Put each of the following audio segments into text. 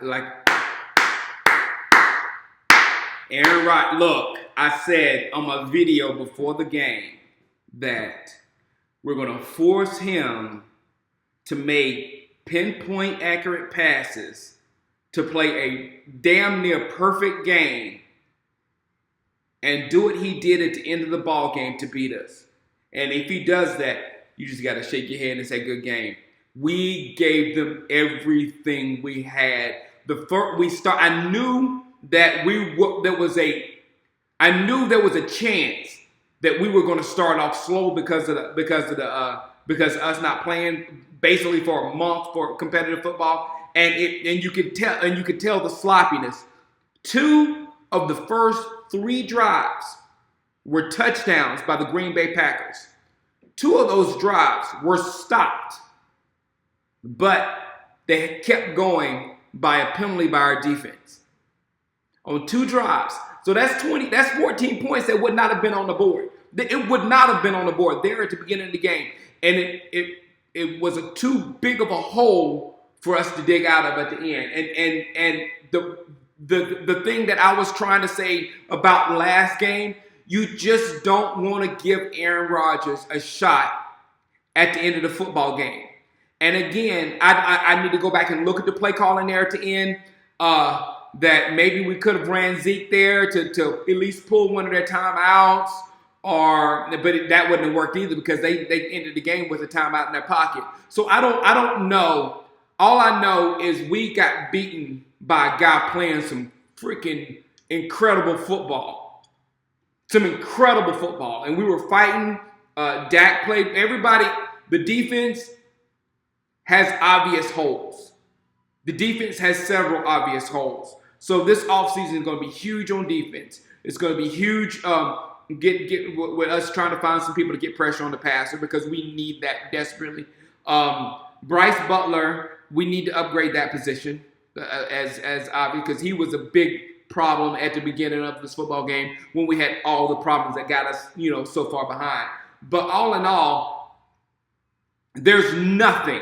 like Aaron Rodgers. Look, I said on my video before the game that we're going to force him to make pinpoint accurate passes to play a damn near perfect game and do what he did at the end of the ball game to beat us. And if he does that, you just got to shake your head and say, good game. We gave them everything we had. I knew that there was a chance that we were going to start off slow because us not playing basically for a month for competitive football, and you could tell the sloppiness. 2 of the first 3 drives were touchdowns by the Green Bay Packers. 2 of those drives were stopped, but they kept going by a penalty by our defense on 2 drives. So that's 14 points that would not have been on the board. It would not have been on the board there at the beginning of the game. And it was too big of a hole for us to dig out of at the end. And the thing that I was trying to say about last game, you just don't want to give Aaron Rodgers a shot at the end of the football game. And again, I need to go back and look at the play calling there at the end. That maybe we could have ran Zeke there to at least pull one of their timeouts, but that wouldn't have worked either because they ended the game with a timeout in their pocket. So I don't know. All I know is we got beaten by a guy playing some freaking incredible football. Some incredible football. And we were fighting. Dak played. Everybody, the defense has obvious holes. The defense has several obvious holes. So this offseason is going to be huge on defense. It's going to be huge get with us trying to find some people to get pressure on the passer because we need that desperately. Bryce Butler, we need to upgrade that position as obvious because he was a big problem at the beginning of this football game when we had all the problems that got us, so far behind. But all in all, there's nothing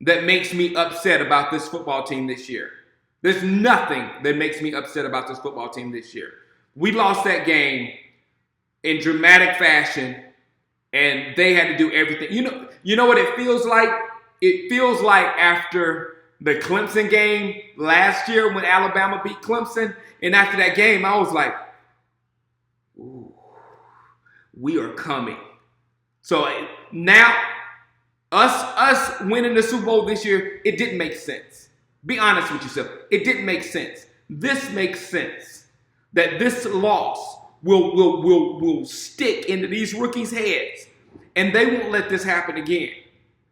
that makes me upset about this football team this year. There's nothing that makes me upset about this football team this year. We lost that game in dramatic fashion, and they had to do everything. You know what it feels like? It feels like after the Clemson game last year when Alabama beat Clemson, and after that game, I was like, ooh, we are coming. So now, us winning the Super Bowl this year, it didn't make sense. Be honest with yourself. It didn't make sense. This makes sense. That this loss will stick into these rookies' heads. And they won't let this happen again.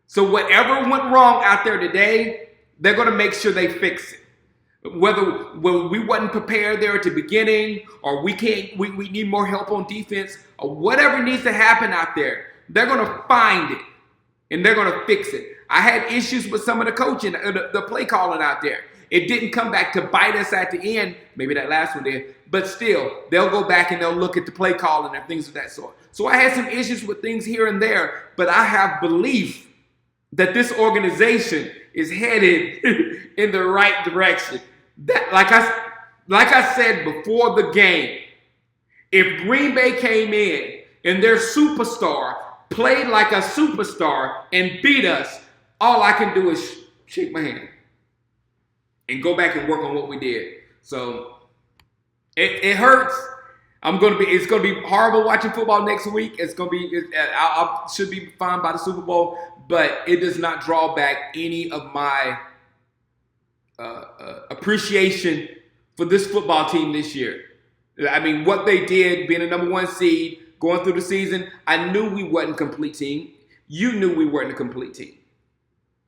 So whatever went wrong out there today, they're going to make sure they fix it. Whether we wasn't prepared there at the beginning, or we need more help on defense, or whatever needs to happen out there, they're going to find it. And they're going to fix it. I had issues with some of the coaching, the play calling out there. It didn't come back to bite us at the end. Maybe that last one did. But still, they'll go back and they'll look at the play calling and things of that sort. So I had some issues with things here and there. But I have belief that this organization is headed in the right direction. That, like I said before the game, if Green Bay came in and their superstar played like a superstar and beat us, all I can do is shake my hand and go back and work on what we did. So it hurts. It's gonna be horrible watching football next week. I should be fine by the Super Bowl, but it does not draw back any of my appreciation for this football team this year. I mean, what they did, being a number 1 seed, going through the season, I knew we wasn't a complete team. You knew we weren't a complete team.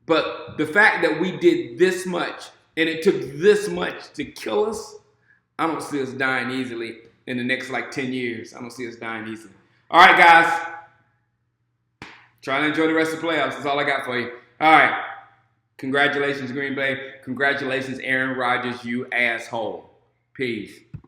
But the fact that we did this much and it took this much to kill us, I don't see us dying easily in the next 10 years. I don't see us dying easily. All right, guys. Try to enjoy the rest of the playoffs. That's all I got for you. All right. Congratulations, Green Bay. Congratulations, Aaron Rodgers, you asshole. Peace.